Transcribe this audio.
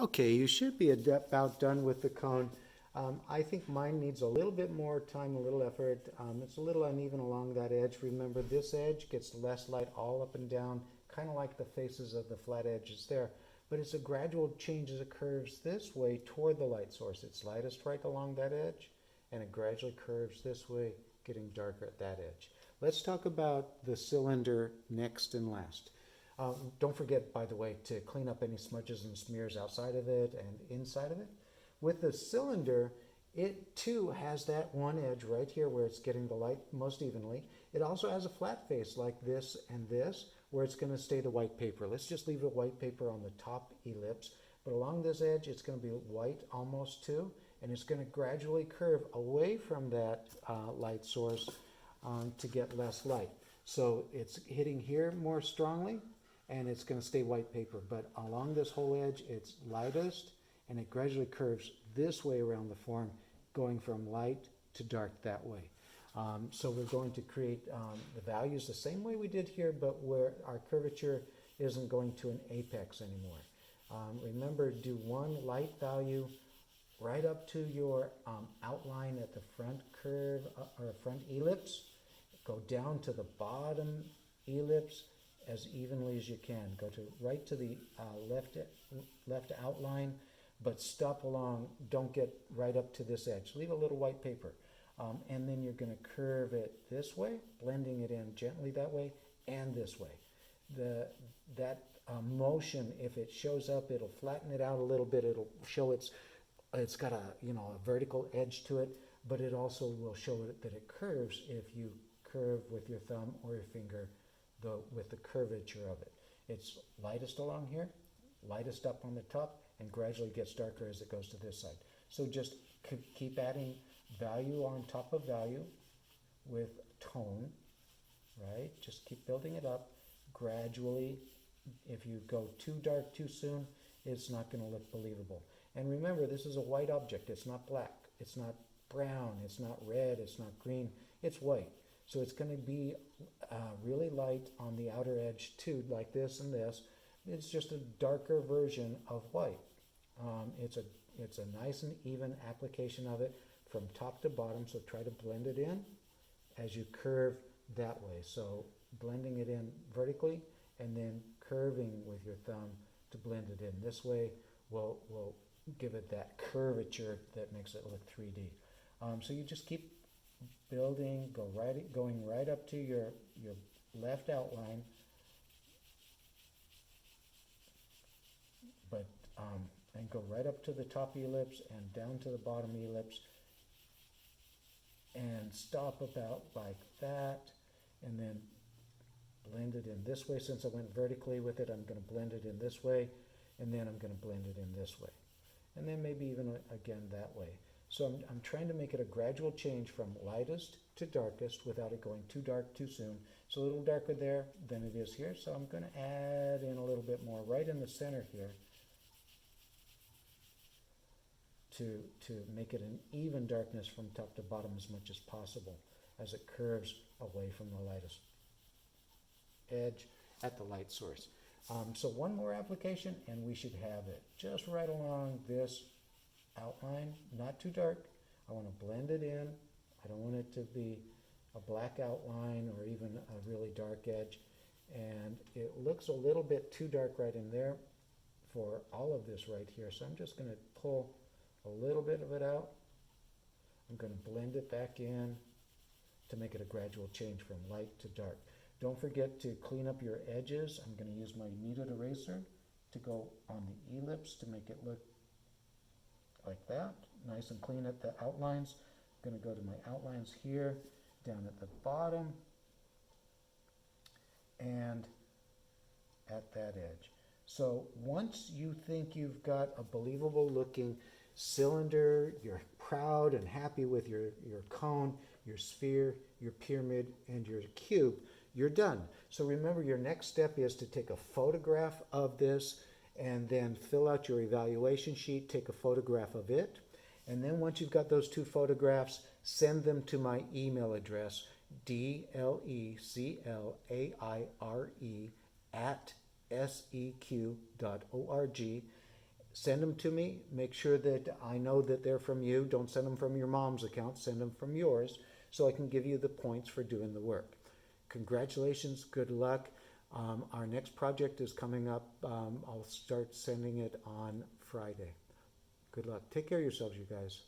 Okay, you should be about done with the cone. I think mine needs a little bit more time, a little effort. It's a little uneven along that edge. Remember, this edge gets less light all up and down, kind of like the faces of the flat edges there. But it's a gradual change as it curves this way toward the light source. It's lightest right along that edge, and it gradually curves this way, getting darker at that edge. Let's talk about the cylinder next and last. Don't forget, by the way, to clean up any smudges and smears outside of it and inside of it. With the cylinder, it too has that one edge right here where it's getting the light most evenly. It also has a flat face like this and this, where it's going to stay the white paper. Let's just leave the white paper on the top ellipse, but along this edge, it's going to be white almost too, and it's going to gradually curve away from that light source to get less light. So it's hitting here more strongly, and it's going to stay white paper. But along this whole edge, it's lightest, and it gradually curves this way around the form, going from light to dark that way. So we're going to create the values the same way we did here, but where our curvature isn't going to an apex anymore. Remember, do one light value right up to your outline at the front curve or front ellipse. Go down to the bottom ellipse as evenly as you can. Go to right to the left outline, but stop along. Don't get right up to this edge. Leave a little white paper. And then you're going to curve it this way, blending it in gently that way and this way. That motion, if it shows up, it'll flatten it out a little bit. It'll show it's got a a vertical edge to it, but it also will show it that it curves if you curve with your thumb or your finger with the curvature of it. It's lightest along here, lightest up on the top, and gradually gets darker as it goes to this side. So just keep adding value on top of value with tone, right? Just keep building it up gradually. If you go too dark too soon, it's not going to look believable. And remember, this is a white object. It's not black. It's not brown. It's not red. It's not green. It's white. So it's going to be really light on the outer edge too, like this and this. It's just a darker version of white. It's a nice and even application of it from top to bottom. So try to blend it in as you curve that way. So blending it in vertically and then curving with your thumb to blend it in this way will give it that curvature that makes it look 3D. So you just keep building, going right up to your left outline, but and go right up to the top ellipse and down to the bottom ellipse, and stop about like that, and then blend it in this way. Since I went vertically with it, I'm going to blend it in this way, and then I'm going to blend it in this way, and then maybe even again that way. So I'm trying to make it a gradual change from lightest to darkest without it going too dark too soon. It's a little darker there than it is here, so I'm going to add in a little bit more right in the center here to make it an even darkness from top to bottom as much as possible as it curves away from the lightest edge at the light source. So one more application and we should have it just right along this outline, not too dark. I want to blend it in. I don't want it to be a black outline or even a really dark edge. And it looks a little bit too dark right in there for all of this right here. So I'm just going to pull a little bit of it out. I'm going to blend it back in to make it a gradual change from light to dark. Don't forget to clean up your edges. I'm going to use my kneaded eraser to go on the ellipse to make it look like that, nice and clean at the outlines. I'm going to go to my outlines here, down at the bottom, and at that edge. So once you think you've got a believable looking cylinder, you're proud and happy with your cone, your sphere, your pyramid, and your cube, you're done. So remember, your next step is to take a photograph of this and then fill out your evaluation sheet, take a photograph of it. And then once you've got those two photographs, send them to my email address, dleclaire@seq.org. send them to me. Make sure that I know that they're from you. Don't send them from your mom's account. Send them from yours so I can give you the points for doing the work. Congratulations. Good luck. Our next project is coming up. I'll start sending it on Friday. Good luck. Take care of yourselves, you guys.